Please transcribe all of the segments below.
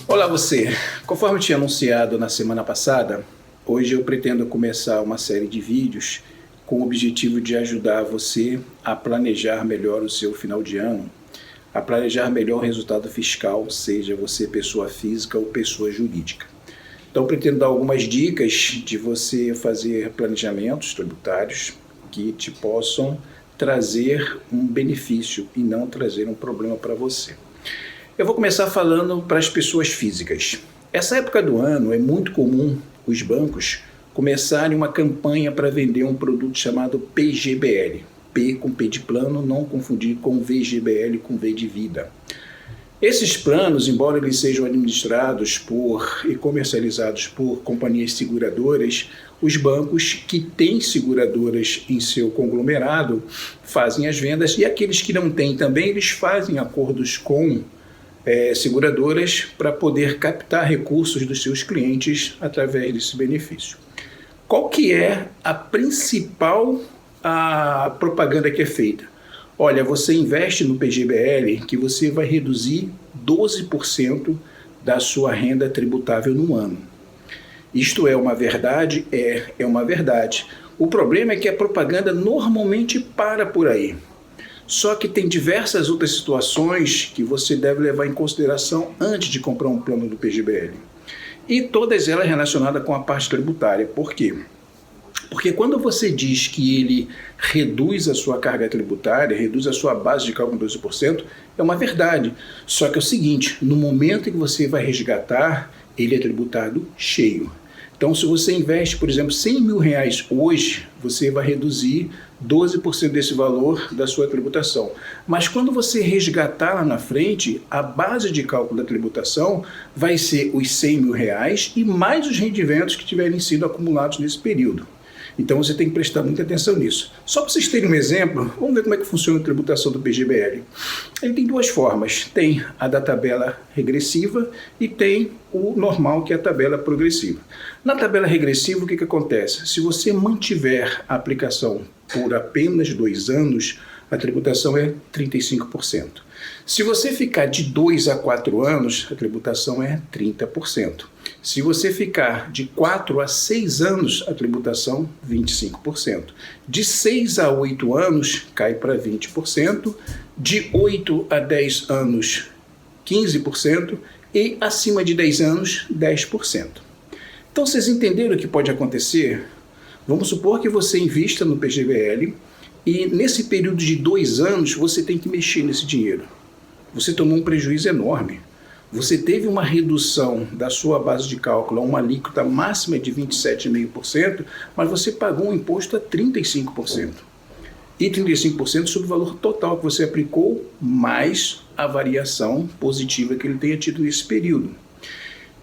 Olá você, conforme eu tinha anunciado na semana passada, hoje eu pretendo começar uma série de vídeos com o objetivo de ajudar você a planejar melhor o seu final de ano, a planejar melhor o resultado fiscal, seja você pessoa física ou pessoa jurídica. Então pretendo dar algumas dicas de você fazer planejamentos tributários que te possam trazer um benefício e não trazer um problema para você. Eu vou começar falando para as pessoas físicas. Essa época do ano é muito comum os bancos começarem uma campanha para vender um produto chamado PGBL. P com P de plano, não confundir com VGBL com V de vida. Esses planos, embora eles sejam administrados e comercializados por companhias seguradoras, os bancos que têm seguradoras em seu conglomerado fazem as vendas, e aqueles que não têm também, eles fazem acordos com seguradoras para poder captar recursos dos seus clientes através desse benefício. Qual que é a principal propaganda que é feita? Olha, você investe no PGBL que você vai reduzir 12% da sua renda tributável no ano. Isto é uma verdade? É uma verdade. O problema é que a propaganda normalmente para por aí. Só que tem diversas outras situações que você deve levar em consideração antes de comprar um plano do PGBL. E todas elas relacionadas com a parte tributária. Por quê? Porque quando você diz que ele reduz a sua carga tributária, reduz a sua base de cálculo em 12%, é uma verdade. Só que é o seguinte, no momento em que você vai resgatar, ele é tributado cheio. Então, se você investe, por exemplo, R$100 mil hoje, você vai reduzir 12% desse valor da sua tributação. Mas quando você resgatar lá na frente, a base de cálculo da tributação vai ser os R$100 mil e mais os rendimentos que tiverem sido acumulados nesse período. Então você tem que prestar muita atenção nisso. Só para vocês terem um exemplo, vamos ver como é que funciona a tributação do PGBL. Ele tem duas formas, tem a da tabela regressiva e tem o normal, que é a tabela progressiva. Na tabela regressiva, o que acontece? Se você mantiver a aplicação por apenas 2 anos, a tributação é 35%. Se você ficar de 2 a 4 anos, a tributação é 30%. Se você ficar de 4 a 6 anos, a tributação é 25%. De 6 a 8 anos, cai para 20%. De 8 a 10 anos, 15%. E acima de 10 anos, 10%. Então, vocês entenderam o que pode acontecer? Vamos supor que você invista no PGBL e nesse período de 2 anos você tem que mexer nesse dinheiro. Você tomou um prejuízo enorme. Você teve uma redução da sua base de cálculo a uma alíquota máxima de 27,5%, mas você pagou um imposto a 35%. E 35% sobre o valor total que você aplicou, mais a variação positiva que ele tenha tido nesse período.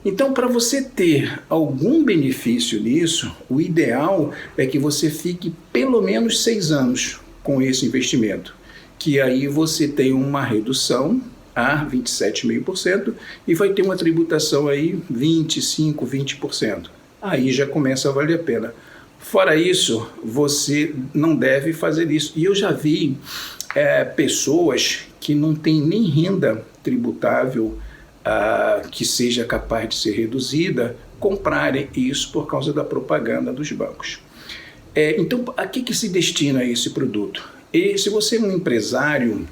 Então, para você ter algum benefício nisso, o ideal é que você fique pelo menos 6 anos com esse investimento, que aí você tem uma redução a 27,5% e vai ter uma tributação aí 25%, 20%. Aí já começa a valer a pena. Fora isso, você não deve fazer isso. E eu já vi pessoas que não têm nem renda tributável que seja capaz de ser reduzida, comprarem isso por causa da propaganda dos bancos. Então, a que se destina esse produto? E se você é um empresário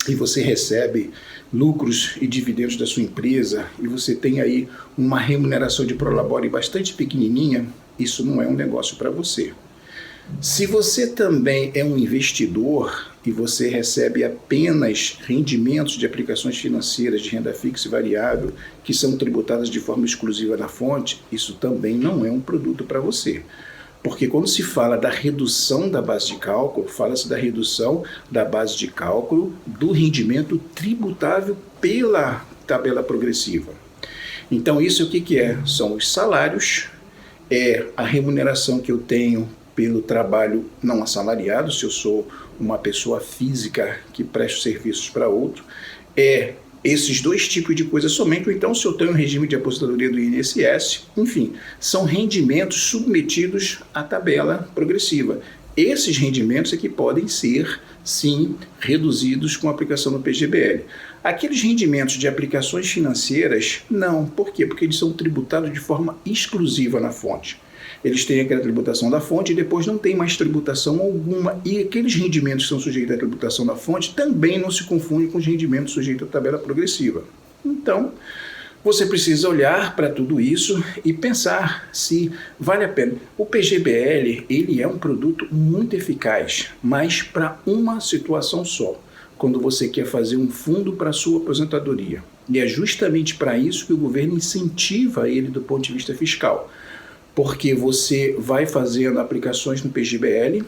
e você recebe lucros e dividendos da sua empresa e você tem aí uma remuneração de prolabore bastante pequenininha, isso não é um negócio para você. Se você também é um investidor e você recebe apenas rendimentos de aplicações financeiras de renda fixa e variável que são tributadas de forma exclusiva na fonte, isso também não é um produto para você. Porque quando se fala da redução da base de cálculo, fala-se da redução da base de cálculo do rendimento tributável pela tabela progressiva. Então isso o que é? São os salários, é a remuneração que eu tenho pelo trabalho não assalariado, se eu sou uma pessoa física que presta serviços para outro, é esses dois tipos de coisas somente, ou então se eu tenho um regime de aposentadoria do INSS, enfim, são rendimentos submetidos à tabela progressiva. Esses rendimentos é que podem ser, sim, reduzidos com a aplicação do PGBL. Aqueles rendimentos de aplicações financeiras, não. Por quê? Porque eles são tributados de forma exclusiva na fonte. Eles têm aquela tributação da fonte e depois não tem mais tributação alguma. E aqueles rendimentos que são sujeitos à tributação da fonte também não se confundem com os rendimentos sujeitos à tabela progressiva. Então, você precisa olhar para tudo isso e pensar se vale a pena. O PGBL, ele é um produto muito eficaz, mas para uma situação só, quando você quer fazer um fundo para a sua aposentadoria. E é justamente para isso que o governo incentiva ele do ponto de vista fiscal, porque você vai fazendo aplicações no PGBL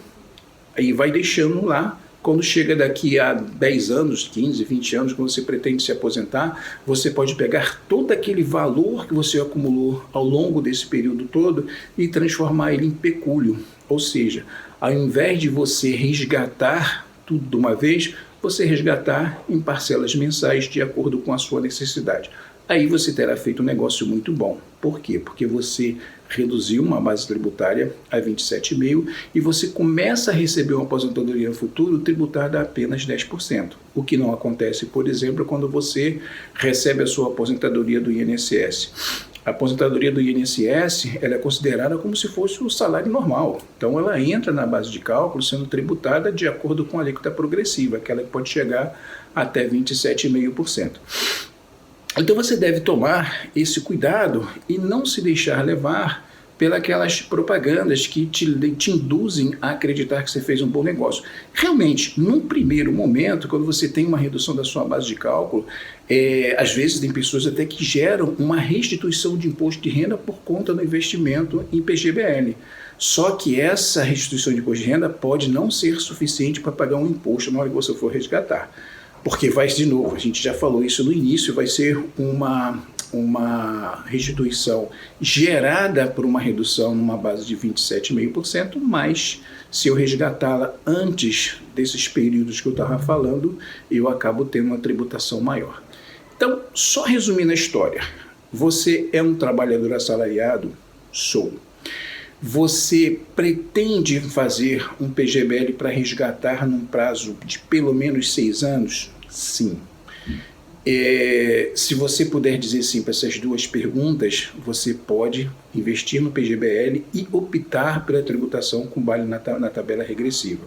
e vai deixando lá. Quando chega daqui a 10 anos, 15, 20 anos, quando você pretende se aposentar, você pode pegar todo aquele valor que você acumulou ao longo desse período todo e transformar ele em pecúlio. Ou seja, ao invés de você resgatar tudo de uma vez, você resgatar em parcelas mensais de acordo com a sua necessidade. Aí você terá feito um negócio muito bom. Por quê? Porque você reduziu uma base tributária a 27,5% e você começa a receber uma aposentadoria no futuro tributada a apenas 10%. O que não acontece, por exemplo, quando você recebe a sua aposentadoria do INSS. A aposentadoria do INSS ela é considerada como se fosse o salário normal. Então ela entra na base de cálculo sendo tributada de acordo com a alíquota progressiva, aquela que pode chegar até 27,5%. Então você deve tomar esse cuidado e não se deixar levar pelas propagandas que te induzem a acreditar que você fez um bom negócio. Realmente, num primeiro momento, quando você tem uma redução da sua base de cálculo, às vezes tem pessoas até que geram uma restituição de imposto de renda por conta do investimento em PGBL. Só que essa restituição de imposto de renda pode não ser suficiente para pagar um imposto na hora que você for resgatar. Porque vai, de novo, a gente já falou isso no início, vai ser uma restituição gerada por uma redução numa base de 27,5%, mas se eu resgatá-la antes desses períodos que eu estava falando, eu acabo tendo uma tributação maior. Então, só resumindo a história, você é um trabalhador assalariado? Sou. Você pretende fazer um PGBL para resgatar num prazo de pelo menos 6 anos? Sim. Se você puder dizer sim para essas duas perguntas, você pode investir no PGBL e optar pela tributação com base na tabela regressiva.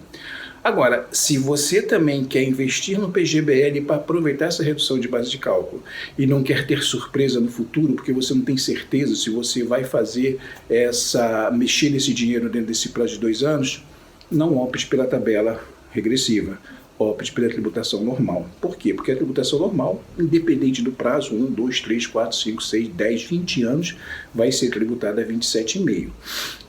Agora, se você também quer investir no PGBL para aproveitar essa redução de base de cálculo e não quer ter surpresa no futuro, porque você não tem certeza se você vai mexer nesse dinheiro dentro desse prazo de 2 anos, não opte pela tabela regressiva. Opte pela tributação normal. Por quê? Porque a tributação normal, independente do prazo, 1, 2, 3, 4, 5, 6, 10, 20 anos, vai ser tributada a 27,5%.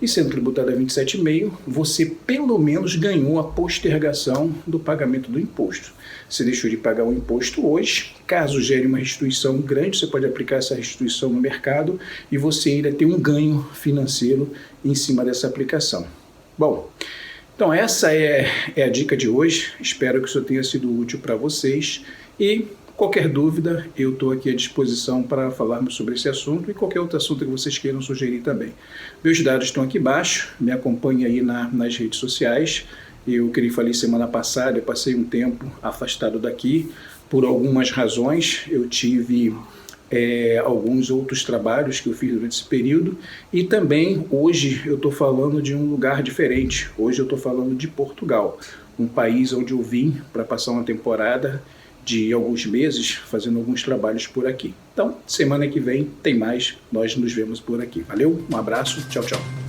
E sendo tributada a 27,5%, você pelo menos ganhou a postergação do pagamento do imposto. Você deixou de pagar o imposto hoje, caso gere uma restituição grande, você pode aplicar essa restituição no mercado e você ainda tem um ganho financeiro em cima dessa aplicação. Bom, então essa é a dica de hoje, espero que isso tenha sido útil para vocês e qualquer dúvida eu estou aqui à disposição para falarmos sobre esse assunto e qualquer outro assunto que vocês queiram sugerir também. Meus dados estão aqui embaixo, me acompanhe aí nas redes sociais. Eu falei semana passada, eu passei um tempo afastado daqui por algumas razões, eu tive alguns outros trabalhos que eu fiz durante esse período e também hoje eu estou falando de um lugar diferente, hoje eu estou falando de Portugal, um país onde eu vim para passar uma temporada de alguns meses fazendo alguns trabalhos por aqui. Então, semana que vem tem mais, nós nos vemos por aqui. Valeu, um abraço, tchau, tchau.